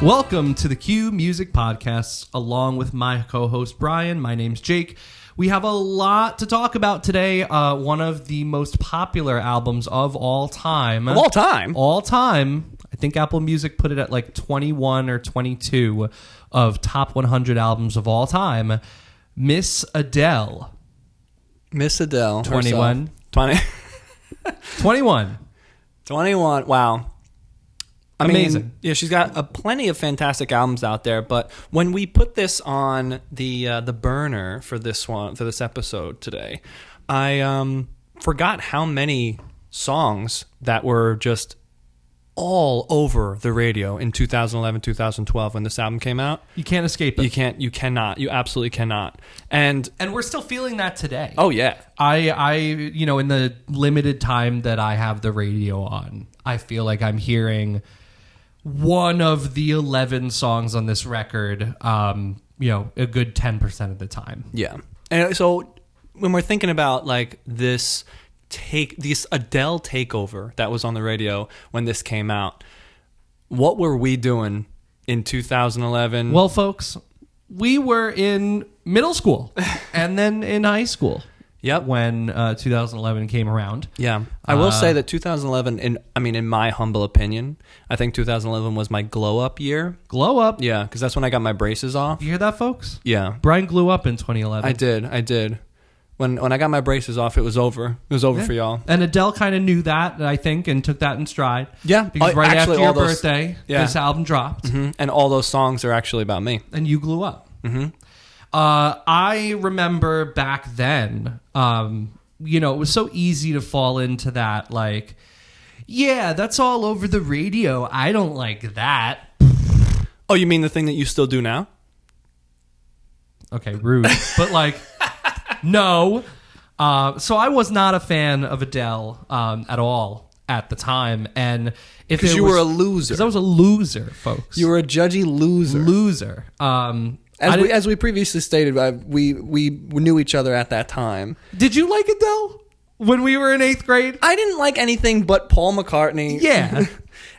Welcome to the Q Music Podcast, along with my co-host Brian. My name's Jake. We have a lot to talk about today. One of the most popular albums of all time. Of all time? All time. I think Apple Music put it at like 21 or 22 of top 100 albums of all time. Miss Adele. Miss Adele. 21. 20. 21. 21. Wow. Amazing. Mean, yeah, she's got plenty of fantastic albums out there, but when we put this on the burner for this episode today, I forgot how many songs that were just all over the radio in 2011, 2012 when this album came out. You can't escape it. You cannot. You absolutely cannot. And we're still feeling that today. Oh yeah. I in the limited time that I have the radio on, I feel like I'm hearing one of the 11 songs on this record, a good 10% of the time. Yeah. And so when we're thinking about like this Adele takeover that was on the radio when this came out, what were we doing in 2011? Well, folks, we were in middle school and then in high school. Yep. When 2011 came around. Yeah. I will say that 2011, in my humble opinion, I think 2011 was my glow up year. Glow up? Yeah, because that's when I got my braces off. You hear that, folks? Yeah. Brian glue up in 2011. I did. When I got my braces off, it was over. It was over for y'all. And Adele kind of knew that, I think, and took that in stride. Yeah. Because right after your birthday, this album dropped. Mm-hmm. And all those songs are actually about me. And you glue up. Mm-hmm. I remember back then, it was so easy to fall into that, like, yeah, that's all over the radio. I don't like that. Oh, you mean the thing that you still do now? Okay, rude. But, like, no. So I was not a fan of Adele at all at the time. And because you were a loser. Because I was a loser, folks. You were a judgy loser. Loser. As we previously stated, we knew each other at that time. Did you like Adele when we were in 8th grade? I didn't like anything but Paul McCartney. Yeah.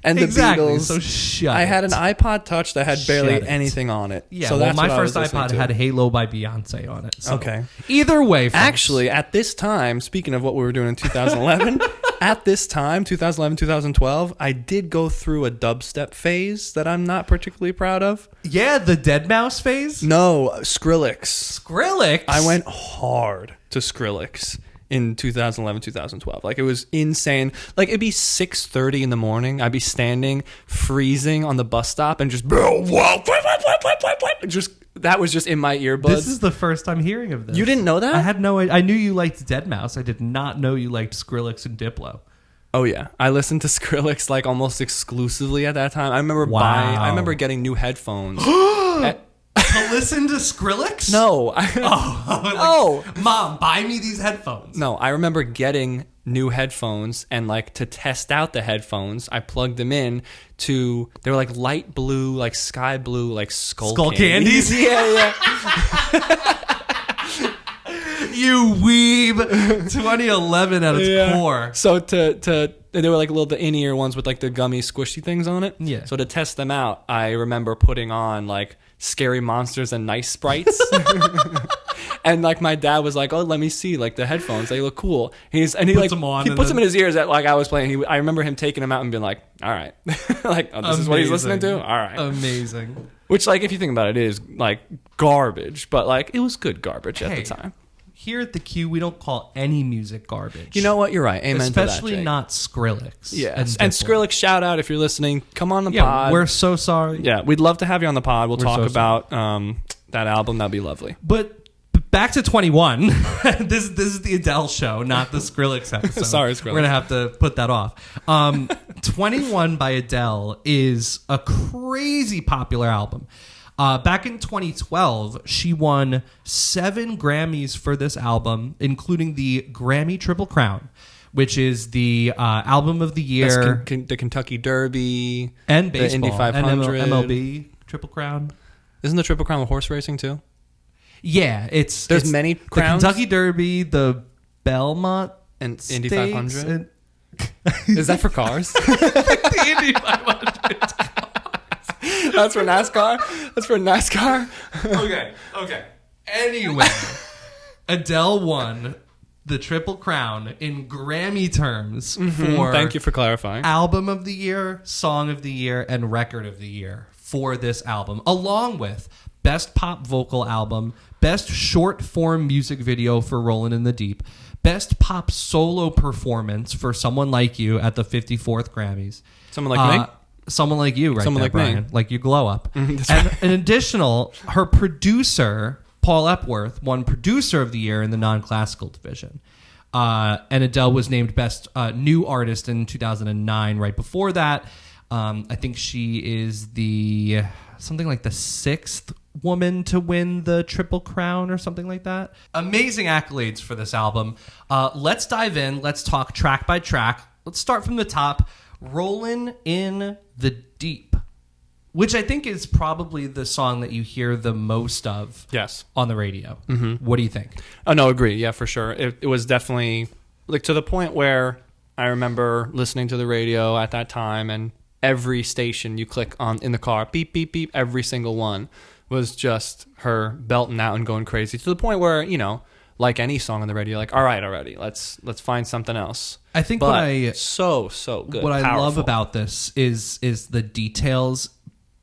And the Beatles. So shut I it. had an iPod Touch that had barely anything on it. Yeah, so well, my what first iPod had Halo by Beyonce on it. So. Okay. Either way, folks. Actually, at this time, speaking of what we were doing in 2011, at this time, 2011, 2012, I did go through a dubstep phase that I'm not particularly proud of. Yeah, the Deadmau5 phase? No, Skrillex. Skrillex? I went hard to Skrillex in 2011, 2012. Like, it was insane. Like, it'd be 6:30 in the morning. I'd be standing, freezing on the bus stop, and just that was just in my earbuds. This is the first time hearing of this. You didn't know that? I had no idea. I knew you liked Deadmau5. I did not know you liked Skrillex and Diplo. Oh yeah, I listened to Skrillex like almost exclusively at that time. I remember getting new headphones. To listen to Skrillex? No. Mom, buy me these headphones. No, I remember getting new headphones, and like to test out the headphones, I plugged them in to, they were like light blue, like sky blue, like skull candies. Yeah. You weeb. 2011 at its core. So they were like the in-ear ones with like the gummy squishy things on it. Yeah. So to test them out, I remember putting on like Scary Monsters and Nice Sprites. And like my dad was like, "Oh, let me see like the headphones. They look cool." He puts them in his ears at like I was playing. I remember him taking them out and being like, "All right." Like, oh, this is what he's listening to? All right. Amazing. Which, like, if you think about it, is like garbage, but like it was good garbage at the time. Here at the Q, we don't call any music garbage. You know what? You're right. Amen. Especially to that, Jake. not Skrillex. Yes. And Skrillex, shout out if you're listening. Come on the pod. We're so sorry. Yeah, we'd love to have you on the pod. We'll talk about that album. That'd be lovely. But back to 21. This is the Adele show, not the Skrillex episode. Sorry, Skrillex. We're going to have to put that off. 21 by Adele is a crazy popular album. Back in 2012, she won 7 Grammys for this album, including the Grammy Triple Crown, which is the album of the year. That's the Kentucky Derby. And baseball. The Indy 500. And MLB Triple Crown. Isn't the Triple Crown with horse racing too? Yeah. There's many crowns? The Kentucky Derby, the Belmont and Stakes, Indy 500? Is that for cars? The Indy 500. That's for NASCAR. That's for NASCAR. Okay. Anyway, Adele won the Triple Crown in Grammy terms for Thank you for clarifying. Album of the Year, Song of the Year, and Record of the Year for this album, along with Best Pop Vocal Album, Best Short Form Music Video for Rollin' in the Deep, Best Pop Solo Performance for Someone Like You at the 54th Grammys. Someone like me? Someone like you, right? Someone there, like me. Brian. Like you glow up. That's And right. in additional, her producer, Paul Epworth, won Producer of the Year in the non-classical division. And Adele was named Best New Artist in 2009. Right before that, I think she is the something like the 6th woman to win the Triple Crown or something like that. Amazing accolades for this album. Let's dive in. Let's talk track by track. Let's start from the top. Rollin' in the Deep, which I think is probably the song that you hear the most of on the radio. What do you think? Oh, no, agree. Yeah, for sure. It was definitely like to the point where I remember listening to the radio at that time, and every station you click on in the car, beep, beep, beep, every single one was just her belting out and going crazy to the point where, you know, like any song on the radio, like, all right, already, let's find something else. I think so good. What I powerful. love about this is the details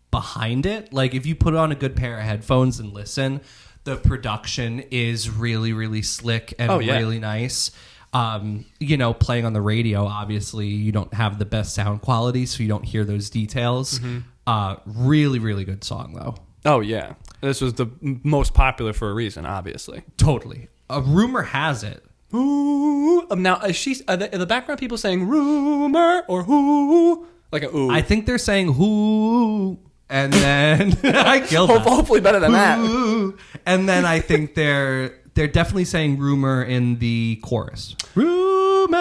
behind it. Like if you put on a good pair of headphones and listen, the production is really, really slick and really nice. You know, playing on the radio, obviously you don't have the best sound quality, so you don't hear those details. Really, really good song though. Oh yeah, this was the most popular for a reason, obviously. Totally. A rumor has it. Ooh. Now, are the background people saying rumor or who? Like a ooh. I think they're saying who, and then I killed that. Hopefully better than that. Ooh, and then I think they're definitely saying rumor in the chorus. Rumor.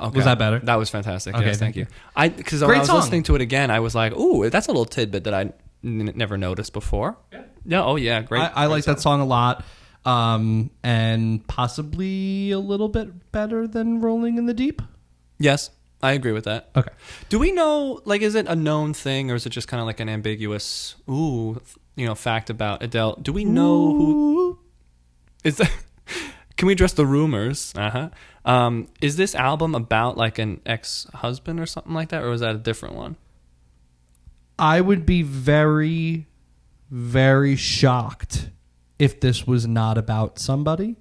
Okay. Was that better? That was fantastic. Okay, Yes, thank you. Because when Great I was song. listening to it again, I was like, ooh, that's a little tidbit that I never noticed before. Yeah. Oh yeah, great. I like that song a lot, and possibly a little bit better than Rolling in the Deep. Yes, I agree with that. Okay. Do we know, like, is it a known thing or is it just kind of like an ambiguous, fact about Adele? Do we know who is that? Can we address the rumors? Is this album about like an ex-husband or something like that, or is that a different one? I would be very, very shocked if this was not about somebody.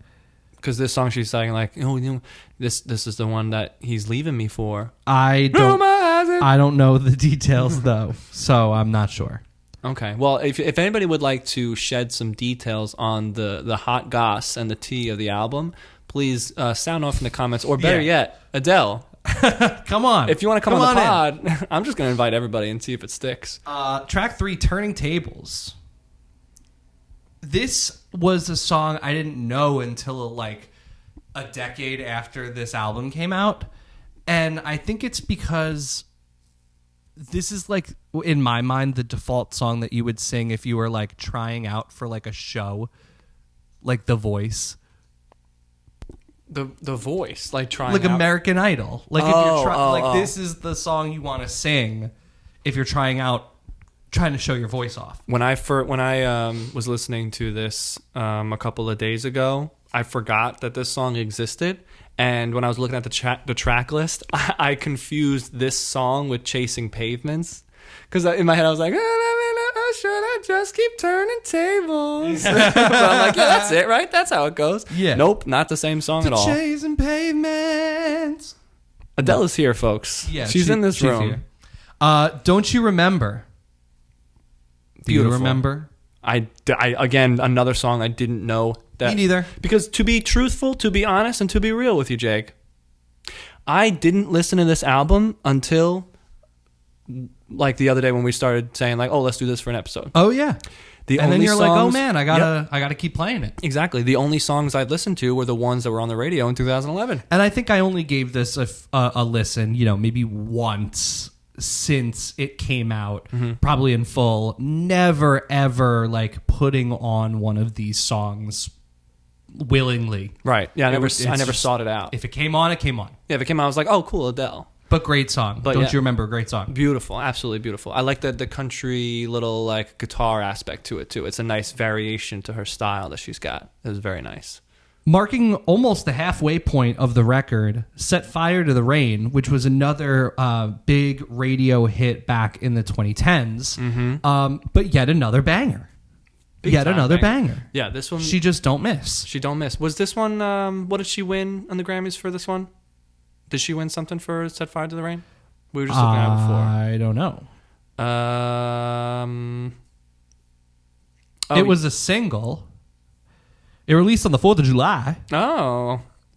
Because this song she's saying like, this is the one that he's leaving me for. I don't know the details though, so I'm not sure. Okay. Well, if anybody would like to shed some details on the hot goss and the tea of the album, please sound off in the comments, or better yet, Adele. Come on. If you want to come on the pod, I'm just going to invite everybody and see if it sticks. Track 3, Turning Tables. This was a song I didn't know until like a decade after this album came out. And I think it's because this is like, in my mind, the default song that you would sing if you were like trying out for like a show, like The Voice. The Voice, like trying like out. American Idol. Like if you're this is the song you want to sing if you're trying to show your voice off. When I was listening to this a couple of days ago, I forgot that this song existed, and when I was looking at the track list, I confused this song with Chasing Pavements, because in my head I was like, should I just keep turning tables? But I'm like, yeah, that's it, right? That's how it goes. Yeah. Nope, not the same song at all. Chasing Pavements. Adele is here, folks. Yeah, she's in this room. Here. Don't you remember? Do you Beautiful. remember? I again, another song I didn't know. Me neither. Because to be truthful, to be honest, and to be real with you, Jake, I didn't listen to this album until like the other day when we started saying like, oh, let's do this for an episode. Oh yeah. And then you're like, oh man, I gotta Yep. keep playing it. Exactly. The only songs I'd listened to were the ones that were on the radio in 2011. And I think I only gave this a listen, maybe once since it came out, probably in full. Never ever like putting on one of these songs willingly. Right. Yeah. I never It's sought just- it out. If it came on, it came on. Yeah. If it came out, I was like, oh, cool, Adele. But great song. But Don't yeah. you remember? Great song. Beautiful, absolutely beautiful. I like the country little like guitar aspect to it too. It's a nice variation to her style that she's got. It was very nice. Marking almost the halfway point of the record, Set Fire to the Rain, which was another big radio hit back in the 2010s, but yet another banger. Yet another banger. Yeah, this one. She just don't miss. She don't miss. Was this one, what did she win on the Grammys for this one? Did she win something for Set Fire to the Rain? We were just looking at it before. I don't know. It was a single. It released on the 4th of July.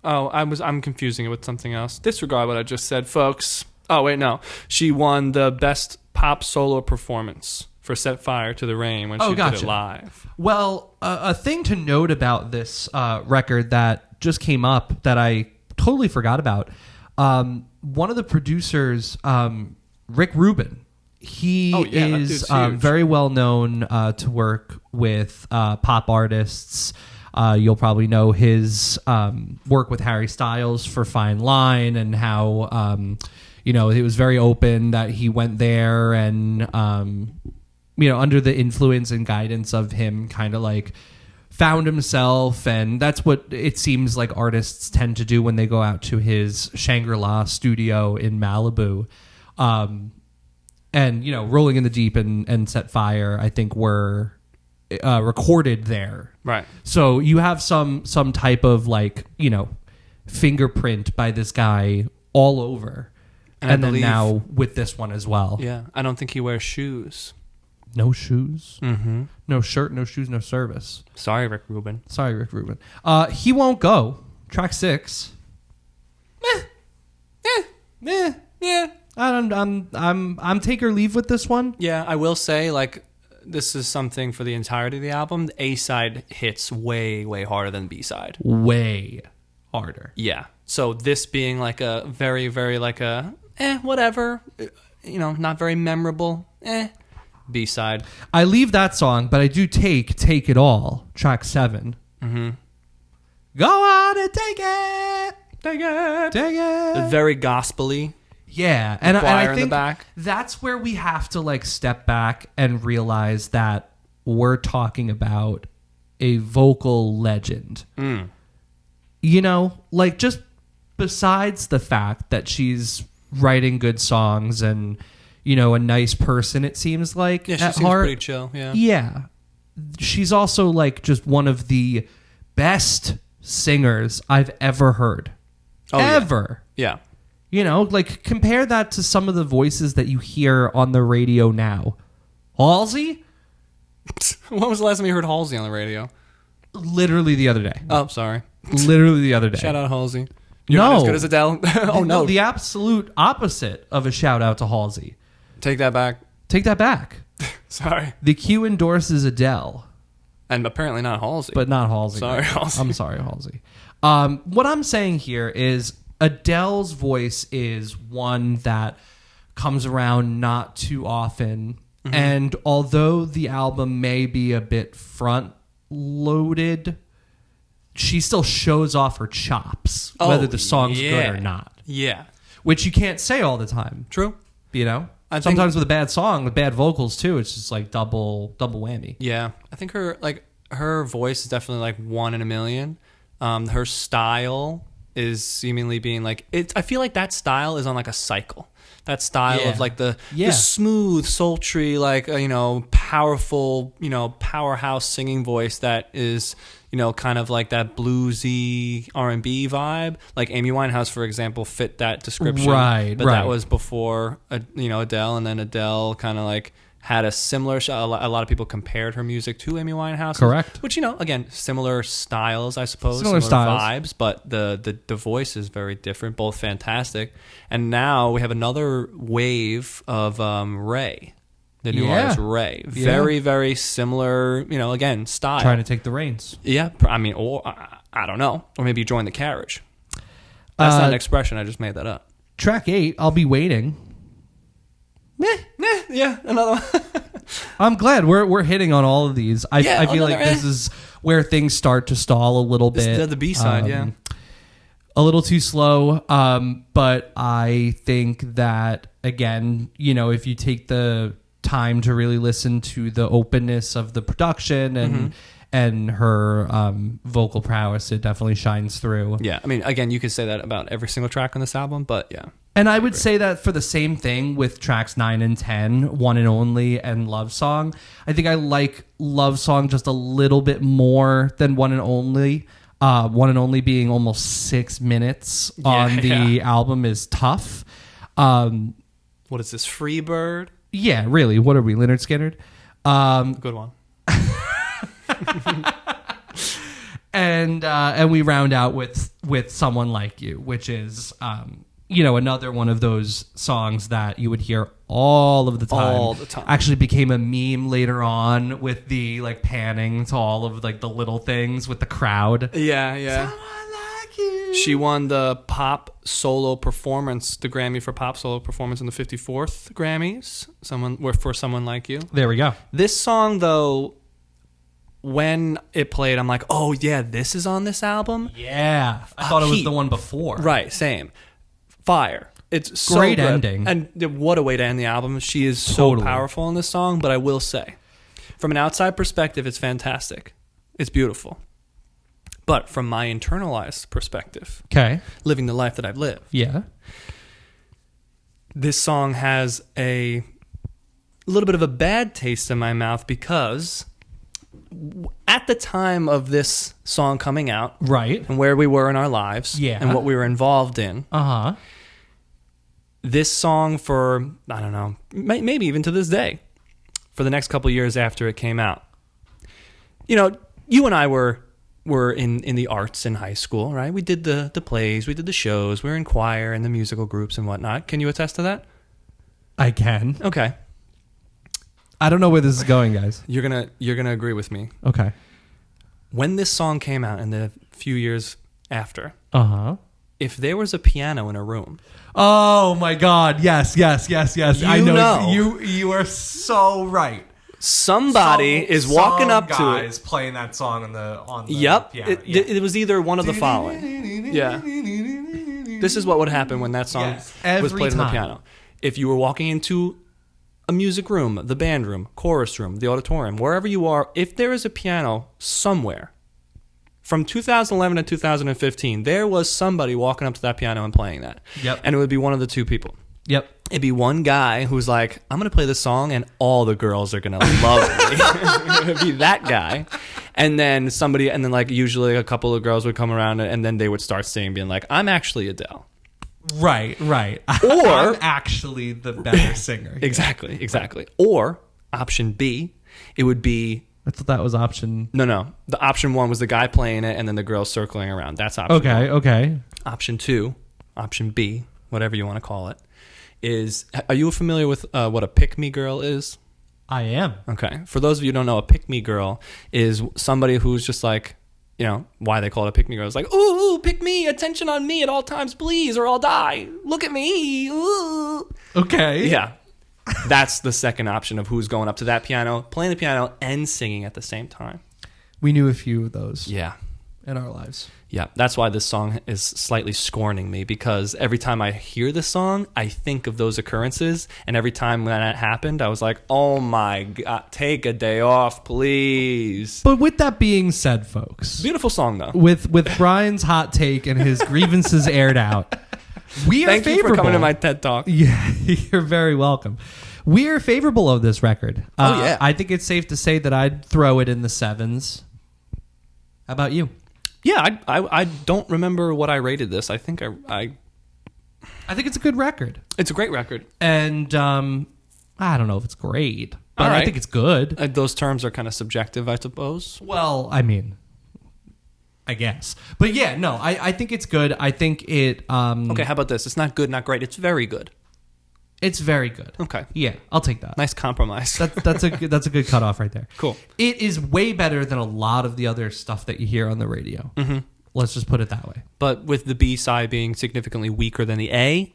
I'm confusing it with something else. Disregard what I just said, folks. Oh, wait, no. She won the best pop solo performance for Set Fire to the Rain when she did it live. Well, a thing to note about this record that just came up that I totally forgot about, one of the producers, Rick Rubin, he is very well known to work with pop artists. You'll probably know his work with Harry Styles for Fine Line, and how he was very open that he went there and under the influence and guidance of him, kind of like found himself. And that's what it seems like artists tend to do when they go out to his Shangri-La studio in Malibu. And Rolling in the Deep and Set Fire, I think, were recorded there. Right. So you have some type of fingerprint by this guy all over. And then now with this one as well. Yeah. I don't think he wears shoes. No shoes. Mm-hmm. No shirt, no shoes, no service. Sorry, Rick Rubin. He Won't Go. Track 6. Yeah. I'm take or leave with this one. Yeah, I will say, this is something for the entirety of the album. The A-side hits way, way harder than B-side. Way harder. Yeah. So this being a very, very whatever, not very memorable, B-side. I leave that song, but I do take It All, track 7. Mm-hmm. Go on and take it. Take it. Very gospel-y. Yeah, and I think back. That's where we have to step back and realize that we're talking about a vocal legend. Just besides the fact that she's writing good songs and a nice person, it seems like. Yeah, she at seems heart. pretty chill. Yeah. Yeah, she's also just one of the best singers I've ever heard. Ever. Yeah. Compare that to some of the voices that you hear on the radio now. Halsey? When was the last time you heard Halsey on the radio? Literally the other day. Oh, sorry. Literally the other day. Shout out Halsey. You're not as good as Adele. Oh, no. The absolute opposite of a shout out to Halsey. Take that back. Take that back. Sorry. The Q endorses Adele. And apparently not Halsey. But not Halsey. Sorry, Halsey. I'm sorry, Halsey. What I'm saying here is Adele's voice is one that comes around not too often. Mm-hmm. And although the album may be a bit front-loaded, she still shows off her chops, whether the song's good or not. Yeah. Which you can't say all the time. True. Sometimes with a bad song, with bad vocals too, it's just double whammy. Yeah. I think her voice is definitely one in a million. Her style is seemingly being I feel like that style is on a cycle. That style of the smooth, sultry, powerful, powerhouse singing voice that is, kind of that bluesy R&B vibe. Amy Winehouse, for example, fit that description. Right. That was before, Adele, and then Adele kind of had a similar a lot of people compared her music to Amy Winehouse. Correct. Which, again, similar styles, I suppose. Similar styles. Vibes, but the voice is very different, both fantastic. And now we have another wave of Ray, the new artist Ray. Very, very similar, again, style. Trying to take the reins. Yeah, or I don't know. Or maybe join the carriage. That's not an expression. I just made that up. Track 8, I'll Be Waiting. Yeah, another one. I'm glad we're hitting on all of these. I feel like this is where things start to stall a little bit. The B-side, a little too slow. But I think that, again, you know, if you take the time to really listen to the openness of the production and her vocal prowess, it definitely shines through. Yeah, I mean, again, you could say that about every single track on this album, but yeah. And I would say that for the same thing with tracks 9 and 10, One and Only and Love Song. I think I like Love Song just a little bit more than One and Only. One and Only being almost 6 minutes on the album is tough. What is this, Freebird? Yeah, really. What are we, Lynyrd Skynyrd? Good one. And we round out with Someone Like You, which is you know, another one of those songs that you would hear all of the time. All the time. Actually became a meme later on with the like panning to all of like the little things with the crowd. Yeah. Someone Like You. She won the pop solo performance, the Grammy for pop solo performance in the 54th Grammys. For Someone Like You. There we go. This song, though, when it played, I'm like, oh yeah, this is on this album. Yeah, I thought it was the one before. Right, same. Fire. It's so Great good. ending. And what a way to end the album. She is so powerful in this song, but I will say, from an outside perspective, it's fantastic. It's beautiful. But from my internalized perspective, Okay. living the life that I've lived, Yeah. this song has a little bit of a bad taste in my mouth because at the time of this song coming out, Right. and where we were in our lives, and what we were involved in, this song for, I don't know, maybe even to this day, for the next couple of years after it came out. You know, you and I were in the arts in high school, right? We did the plays, we did the shows, we were in choir and the musical groups and whatnot. Can you attest to that? I can. Okay. I don't know where this is going, guys. You're gonna agree with me. Okay. When this song came out in the few years after, if there was a piano in a room, oh my God! Yes. I know. You are so right. Somebody is walking up to it. Guys playing that song on the Yep. piano. It was either one of the following. Yeah. This is what would happen when that song was played on the piano. If you were walking into a music room, the band room, chorus room, the auditorium, wherever you are, if there is a piano somewhere, from 2011 to 2015, there was somebody walking up to that piano and playing that. Yep. And it would be one of the two people. Yep. It'd be one guy who's like, I'm going to play this song and all the girls are going to love me. It'd be that guy. And then like usually a couple of girls would come around and then they would start singing, being like, I'm actually Adele. Right. Or I'm actually the better singer. Exactly. Or option B, it would be. I thought that was option. No. The option 1 was the guy playing it and then the girls circling around. That's option 1. Okay. Option 2, option B, whatever you want to call it, is. Are you familiar with what a pick-me girl is? I am. Okay. For those of you who don't know, a pick-me girl is somebody who's just like, you know, why they call it a pick-me girl. It's like, ooh, pick me, attention on me at all times, please, or I'll die. Look at me. Ooh. Okay. Yeah. That's the second option of who's going up to that piano, playing the piano, and singing at the same time. We knew a few of those. Yeah. In our lives. Yeah. That's why this song is slightly scorning me, because every time I hear this song, I think of those occurrences. And every time when that happened, I was like, oh my God, take a day off, please. But with that being said, folks. Beautiful song, though. With Brian's hot take and his grievances aired out, we are Thank favorable. you for coming to my TED Talk. Yeah, you're very welcome. We are favorable of this record. Yeah. I think it's safe to say that I'd throw it in the 7s. How about you? Yeah, I don't remember what I rated this. I think I think it's a good record. It's a great record. And I don't know if it's great, but All right. I think it's good. Those terms are kind of subjective, I suppose. Well, I mean, I guess. But yeah, no, I think it's good. I think it... Okay, how about this? It's not good, not great. It's very good. It's very good. Okay. Yeah, I'll take that. Nice compromise. That's a good cutoff right there. Cool. It is way better than a lot of the other stuff that you hear on the radio. Mm-hmm. Let's just put it that way. But with the B side being significantly weaker than the A,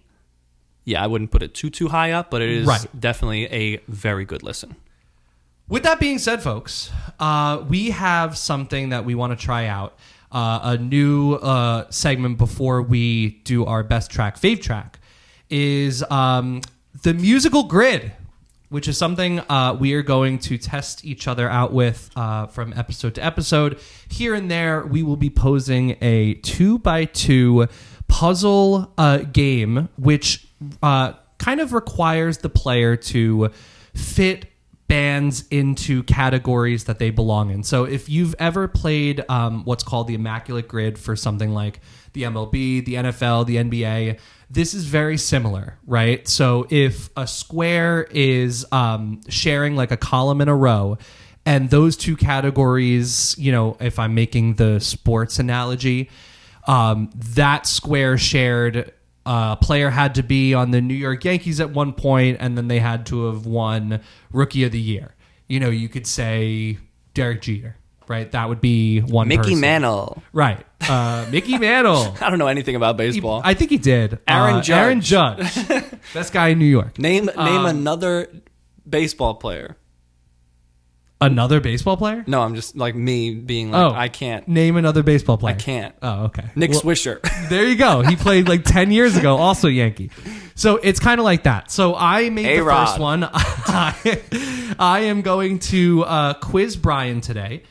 yeah, I wouldn't put it too high up, but it is definitely a very good listen. With that being said, folks, we have something that we want to try out. a new segment before we do our best track, fave track, is the musical grid, which is something we are going to test each other out with from episode to episode. Here and there, we will be posing a 2x2 puzzle game, which kind of requires the player to fit bands into categories that they belong in. So if you've ever played what's called the Immaculate Grid for something like the MLB, the NFL, the NBA, this is very similar, right? So if a square is sharing like a column in a row, and those two categories, you know, if I'm making the sports analogy, that square shared player had to be on the New York Yankees at one point, and then they had to have won Rookie of the Year. You know, you could say Derek Jeter, right? That would be one Mickey person. Mantle. Right. Mickey Mantle. I don't know anything about baseball. I think he did. Aaron Judge. Aaron Judge. Best guy in New York. Name another baseball player. Another baseball player? No, I'm just like me being like, I can't. Name another baseball player. I can't. Oh, okay. Nick Swisher. There you go. He played like 10 years ago, also Yankee. So it's kind of like that. So I made the first one. I am going to quiz Brian today,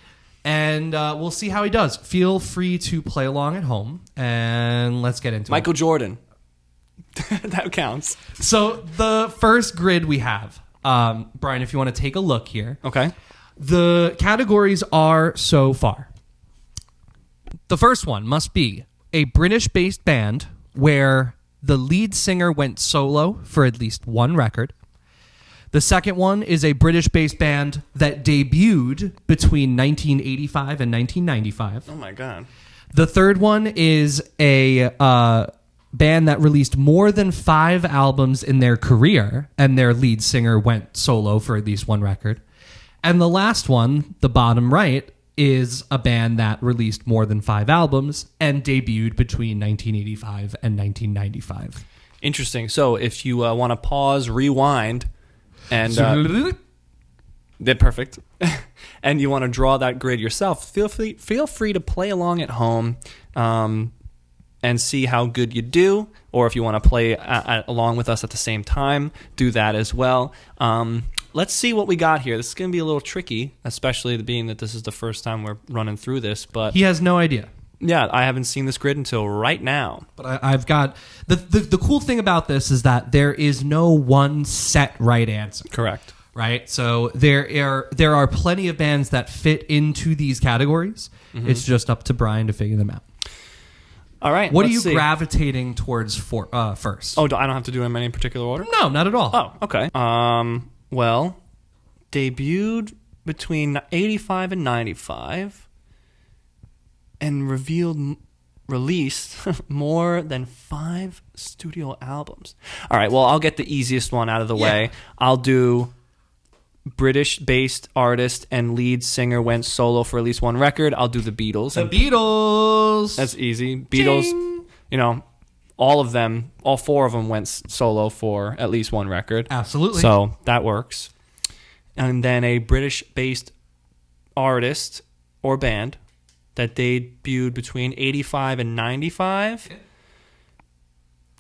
and we'll see how he does. Feel free to play along at home, and let's get into it. Michael Jordan. That counts. So the first grid we have, Brian, if you want to take a look here. Okay. The categories are so far. The first one must be a British-based band where the lead singer went solo for at least one record. The second one is a British-based band that debuted between 1985 and 1995. Oh, my God. The third one is a band that released more than 5 albums in their career, and their lead singer went solo for at least one record. And the last one, the bottom right, is a band that released more than 5 albums and debuted between 1985 and 1995. Interesting. So if you want to pause, rewind, and they're perfect, and you want to draw that grid yourself, feel free to play along at home and see how good you do. Or if you want to play along with us at the same time, do that as well. Let's see what we got here. This is going to be a little tricky, especially being that this is the first time we're running through this. But he has no idea. Yeah, I haven't seen this grid until right now. But I've got... The cool thing about this is that there is no one set right answer. Correct. Right? So there are plenty of bands that fit into these categories. Mm-hmm. It's just up to Brian to figure them out. All right. What are you gravitating towards first? Oh, I don't have to do them in any particular order? No, not at all. Oh, okay. Well, debuted between 85 and 95 and released more than 5 studio albums. All right, well, I'll get the easiest one out of the way. I'll do British-based artist and lead singer went solo for at least one record. I'll do the Beatles. The Beatles. That's easy. Beatles, Ching. You know, all of them, all 4 of them went solo for at least one record. Absolutely. So that works. And then a British-based artist or band that debuted between 85 and 95. Yeah.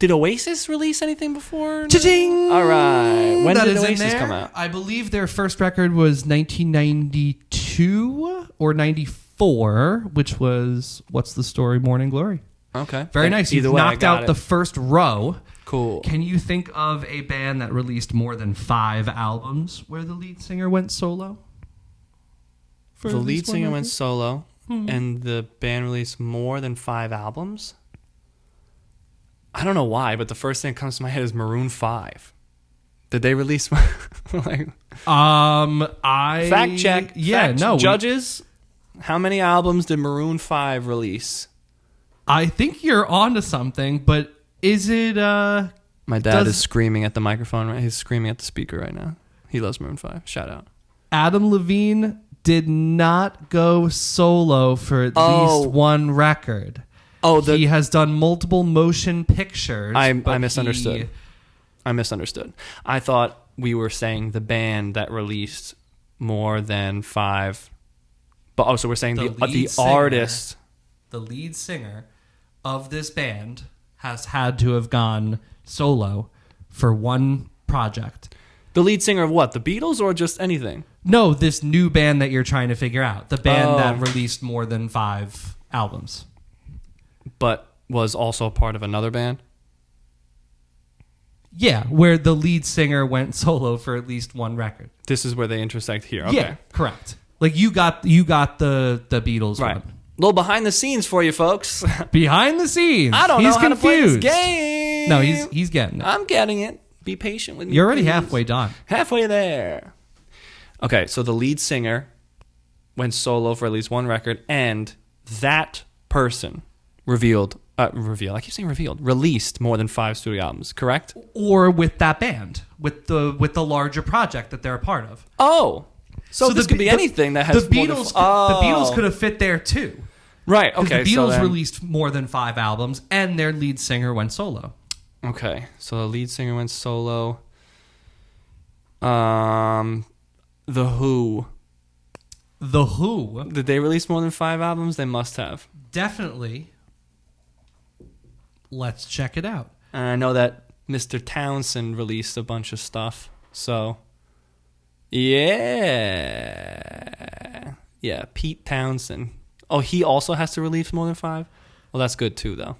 Did Oasis release anything before? Cha-ching! All right. When did Oasis come out? I believe their first record was 1992 or 94, which was What's the Story, Morning Glory. Okay. Very nice. You've knocked out the first row. Cool. Can you think of a band that released more than 5 albums where the lead singer went solo? The lead singer went solo, and the band released more than 5 albums? I don't know why, but the first thing that comes to my head is Maroon 5. Did they release Fact check. Yeah, no. Judges, how many albums did Maroon 5 release? I think you're onto something, but is it My dad is screaming at the microphone, right? He's screaming at the speaker right now. He loves Maroon 5. Shout out. Adam Levine did not go solo for at least one record. He has done multiple motion pictures. I misunderstood. I misunderstood. I thought we were saying the band that released more than 5. But also we're saying the artist. the lead singer of this band has had to have gone solo for one project. The lead singer of what? The Beatles or just anything? No, this new band that you're trying to figure out. The band that released more than 5 albums. But was also a part of another band? Yeah, where the lead singer went solo for at least one record. This is where they intersect here. Okay. Yeah, correct. Like you got the Beatles Right. one. A little behind the scenes for you folks. Behind the scenes. I don't he's know how confused. to play this game. No, he's getting it. I'm getting it. Be patient with me. You're already please. halfway done. Halfway there. Okay, so the lead singer went solo for at least one record, and that person released more than 5 studio albums, correct? Or with that band, with the larger project that they're a part of. Oh. So this could be anything that has the more than Beatles. Oh. The Beatles could have fit there too. Right, okay. The Beatles so released more than 5 albums, and their lead singer went solo. Okay, so the lead singer went solo. The Who. The Who. Did they release more than 5 albums? They must have. Definitely. Let's check it out. And I know that Mr. Townsend released a bunch of stuff. So, yeah. Yeah, Pete Townsend. Oh, he also has to release more than 5? Well, that's good too, though.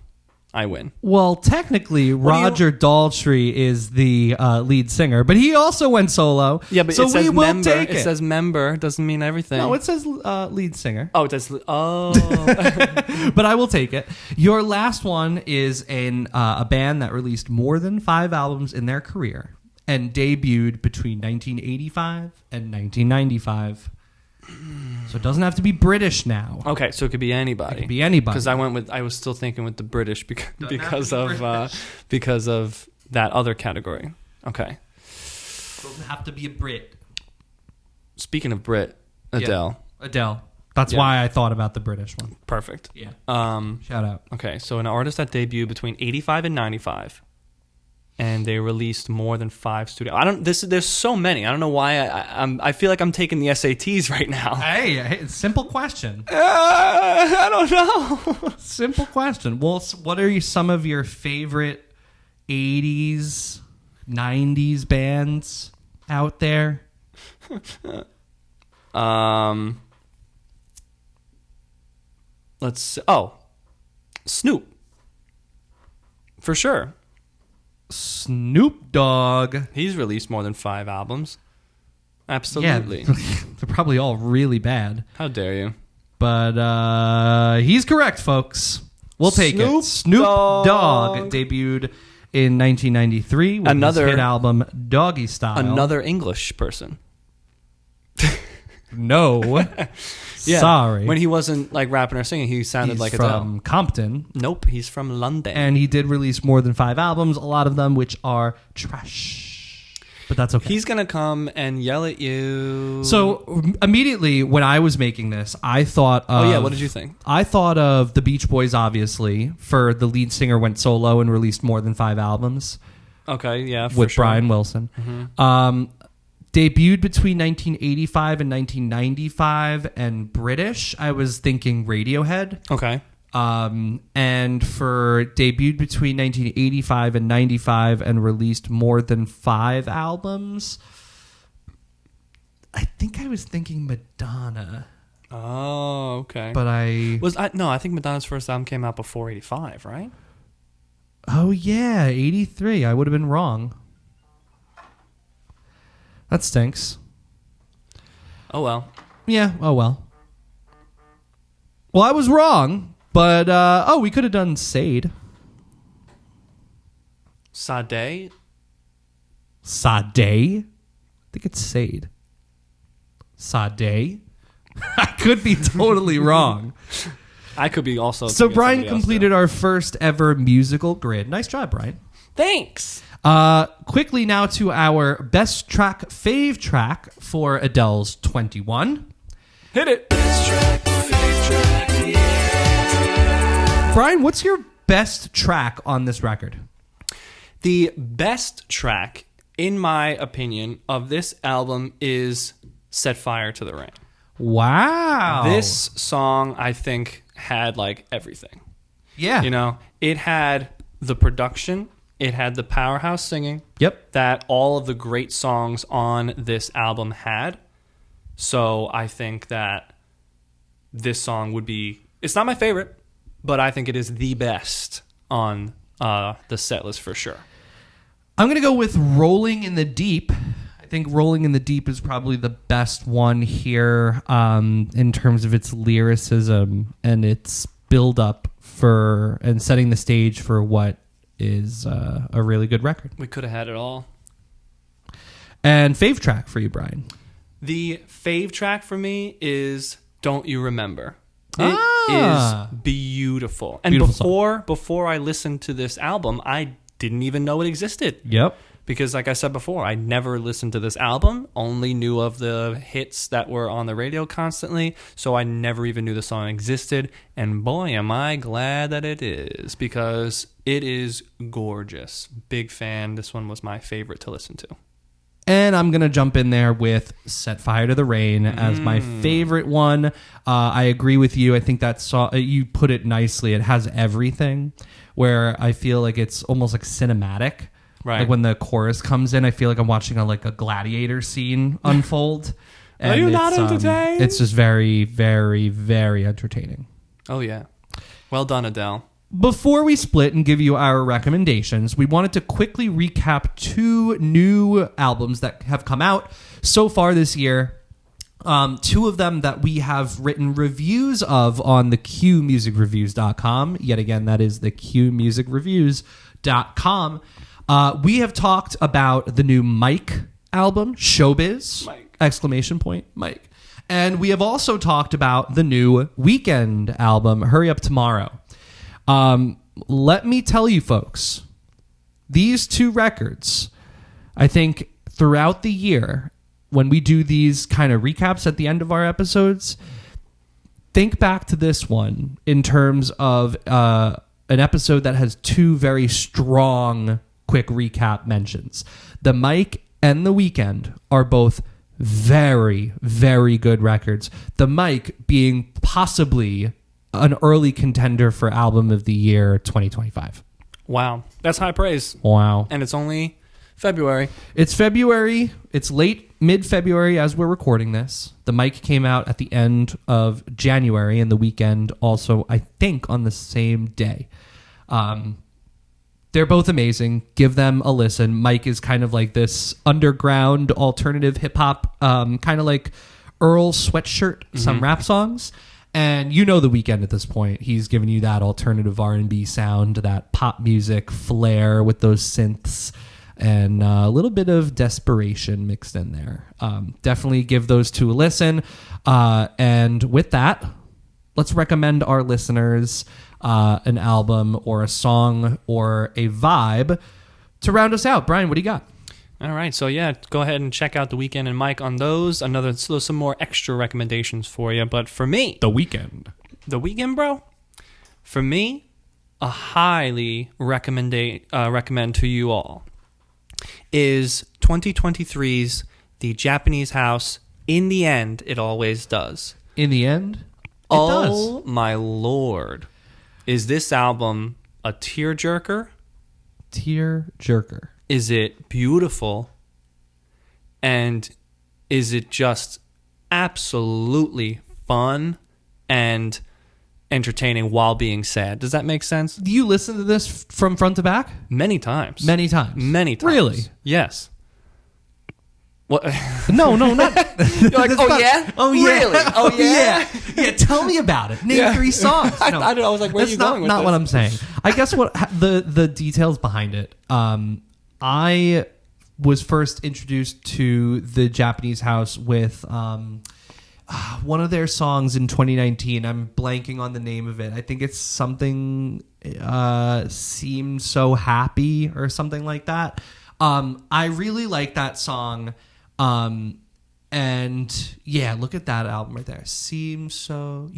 I win. Well, technically, Roger Daltrey is the lead singer, but he also went solo. Yeah, but so it says we will member. take It says member. Doesn't mean everything. No, it says lead singer. Oh, it does. Oh. But I will take it. Your last one is a band that released more than 5 albums in their career and debuted between 1985 and 1995. So it doesn't have to be British now. Okay, so it could be anybody. It could be anybody. Because I was still thinking with the British because of that other category. Okay. Doesn't have to be a Brit. Speaking of Brit, Adele. Yeah, Adele. That's why I thought about the British one. Perfect. Yeah. Shout out. Okay, so an artist that debuted between 85 and 95. And they released more than 5 studio. There's so many. I don't know why. I feel like I'm taking the SATs right now. Hey, simple question. I don't know. Simple question. Well, what are some of your favorite 80s, 90s bands out there? Let's see. Oh, Snoop. For sure. Snoop Dogg. He's released more than 5 albums. Absolutely. Yeah, they're probably all really bad. How dare you? But he's correct, folks. We'll take it. Snoop Dogg debuted in 1993 with his hit album Doggy Style. Another English person. No. Yeah. Sorry. When he wasn't like rapping or singing, he sounded like Adele. From Compton. Nope, he's from London. And he did release more than 5 albums, a lot of them which are trash. But that's okay. He's going to come and yell at you. So immediately when I was making this, I thought of... Oh yeah, what did you think? I thought of the Beach Boys, obviously, for the lead singer went solo and released more than 5 albums. Okay, yeah, for with sure. Brian Wilson. Mm-hmm. Debuted between 1985 and 1995, and British, I was thinking Radiohead. Okay. And for debuted between 1985 and 95 and released more than 5 albums, I think I was thinking Madonna. Oh, okay. But I think Madonna's first album came out before 85, right? Oh yeah, 83. I would have been wrong. That stinks. Oh well. Yeah, oh well. Well, I was wrong, but we could have done Sade. Sade? Sade? I think it's Sade. Sade? I could be totally wrong. I could be also. So Brian completed our first ever musical grid. Nice job, Brian. Thanks. Quickly now to our best track, fave track for Adele's 21. Hit it. Best track, fave track, yeah. Brian, what's your best track on this record? The best track, in my opinion, of this album is Set Fire to the Rain. Wow. This song, I think, had like everything. Yeah. You know, it had the production, it had the powerhouse singing. Yep. That all of the great songs on this album had. So I think that this song would be, it's not my favorite, but I think it is the best on the set list for sure. I'm going to go with Rolling in the Deep. I think Rolling in the Deep is probably the best one here in terms of its lyricism and its build up for and setting the stage for what is a really good record. We could have had it all. And fave track for you, Brian. The fave track for me is Don't You Remember. It is beautiful. And Beautiful before I listened to this album, I didn't even know it existed. Yep. Because like I said before, I never listened to this album, only knew of the hits that were on the radio constantly, so I never even knew the song existed. And boy, am I glad that it is, because it is gorgeous. Big fan. This one was my favorite to listen to. And I'm going to jump in there with Set Fire to the Rain as my favorite one. I agree with you. I think that you put it nicely. It has everything, where I feel like it's almost like cinematic. Right. Like when the chorus comes in, I feel like I'm watching a gladiator scene unfold. And Are you not entertained? It's just very, very, very entertaining. Oh, yeah. Well done, Adele. Before we split and give you our recommendations, we wanted to quickly recap 2 new albums that have come out so far this year. 2 of them that we have written reviews of on the QMusicReviews.com. Yet again, that is the QMusicReviews.com. We have talked about the new Mike album, Showbiz! Mike. Exclamation point, Mike. And we have also talked about the new Weekend album, Hurry Up Tomorrow. Let me tell you, folks, these 2 records, I think throughout the year, when we do these kind of recaps at the end of our episodes, think back to this one in terms of an episode that has 2 very strong quick recap mentions. The Mike and the Weekend are both very, very good records. The Mike being possibly an early contender for Album of the Year 2025. Wow. That's high praise. Wow. And it's only February. It's February. It's mid-February as we're recording this. The Mike came out at the end of January, and the Weekend also, I think, on the same day. They're both amazing. Give them a listen. Mike is kind of like this underground alternative hip-hop, kind of like Earl Sweatshirt, some rap songs. And you know The Weeknd at this point. He's giving you that alternative R&B sound, that pop music flair with those synths, and a little bit of desperation mixed in there. Definitely give those 2 a listen. And with that, let's recommend our listeners an album or a song or a vibe to round us out. Brian, what do you got? All right, so yeah, go ahead and check out The Weeknd and Mike on those. Some more extra recommendations for you. But for me, The Weeknd. The Weeknd, bro. For me, a highly recommend to you all is 2023's The Japanese House. In the End, It Always Does. In the end, it Oh does. my lord, is this album a tearjerker? Tear jerker. Is it beautiful? And is it just absolutely fun and entertaining while being sad? Does that make sense? Do you listen to this from front to back? Many times. Many times. Many times. Really? Yes. What? No, not. You're like, That's oh not- yeah? Oh yeah. Really? Oh yeah? Yeah. Tell me about it. Name 3 songs. No, I don't know. I was like, where are that's you not, going with not this? what I'm saying. I guess the details behind it. I was first introduced to the Japanese House with one of their songs in 2019. I'm blanking on the name of it. I think it's something Seemed So Happy or something like that. I really like that song. And yeah, look at that album right there. You Seem So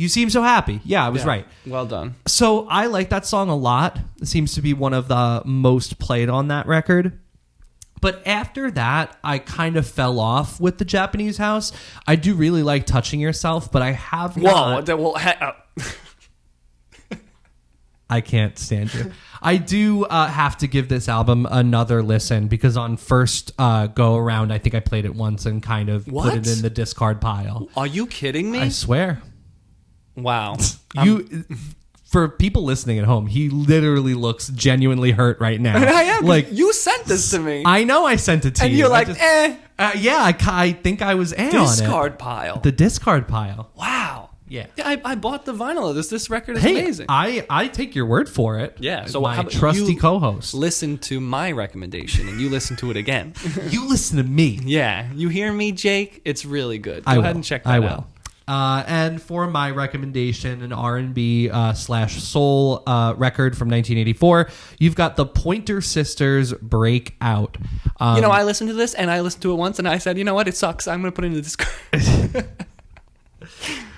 Happy. Yeah, I was right. Well done. So I like that song a lot. It seems to be one of the most played on that record. But after that, I kind of fell off with the Japanese house. I do really like Touching Yourself, but I have not... I can't stand you. I do have to give this album another listen because on first go around, I think I played it once and kind of put it in the discard pile. Are you kidding me? I swear. Wow. For people listening at home, he literally looks genuinely hurt right now. I am. Like, you sent this to me. I know I sent it to you. And you're like, yeah, I think I was on it. Discard pile. The discard pile. Wow. Yeah. I bought the vinyl of this. This record is Hey, amazing. I take your word for it. Yeah. So my how about trusty you co-host. Listen to my recommendation and you listen to it again. You listen to me. Yeah. You hear me, Jake? It's really good. Go I ahead will. and check that I out. will. And for my recommendation, an R&B slash soul record from 1984, you've got the Pointer Sisters Break Out. I listened to this and I listened to it once and I said, you know what? It sucks. I'm going to put it in the Discord.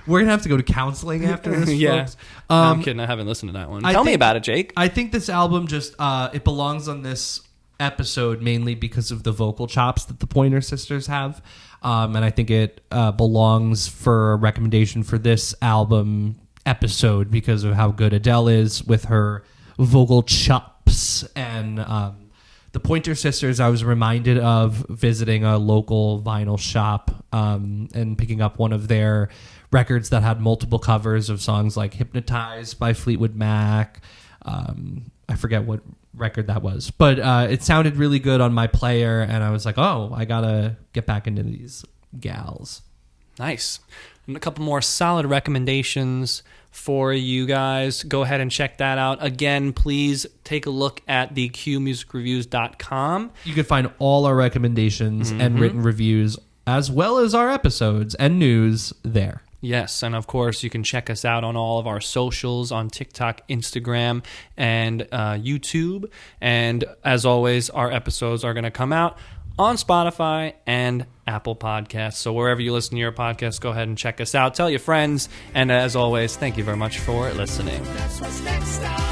We're going to have to go to counseling after this, Yeah. folks. No, I'm kidding. I haven't listened to that one. Tell me about it, Jake. I think this album just, it belongs on this episode mainly because of the vocal chops that the Pointer Sisters have. And I think it belongs for a recommendation for this album episode because of how good Adele is with her vocal chops. And the Pointer Sisters, I was reminded of visiting a local vinyl shop and picking up one of their records that had multiple covers of songs like Hypnotized by Fleetwood Mac. I forget what record that was, but it sounded really good on my player, and I was like, oh, I gotta get back into these gals. Nice. And a couple more solid recommendations for you guys. Go ahead and check that out. Again, please take a look at the qmusicreviews.com. You can find all our recommendations and written reviews, as well as our episodes and news there. Yes, and of course, you can check us out on all of our socials on TikTok, Instagram, and YouTube. And as always, our episodes are going to come out on Spotify and Apple Podcasts. So wherever you listen to your podcast, go ahead and check us out. Tell your friends. And as always, thank you very much for listening. That's what's next.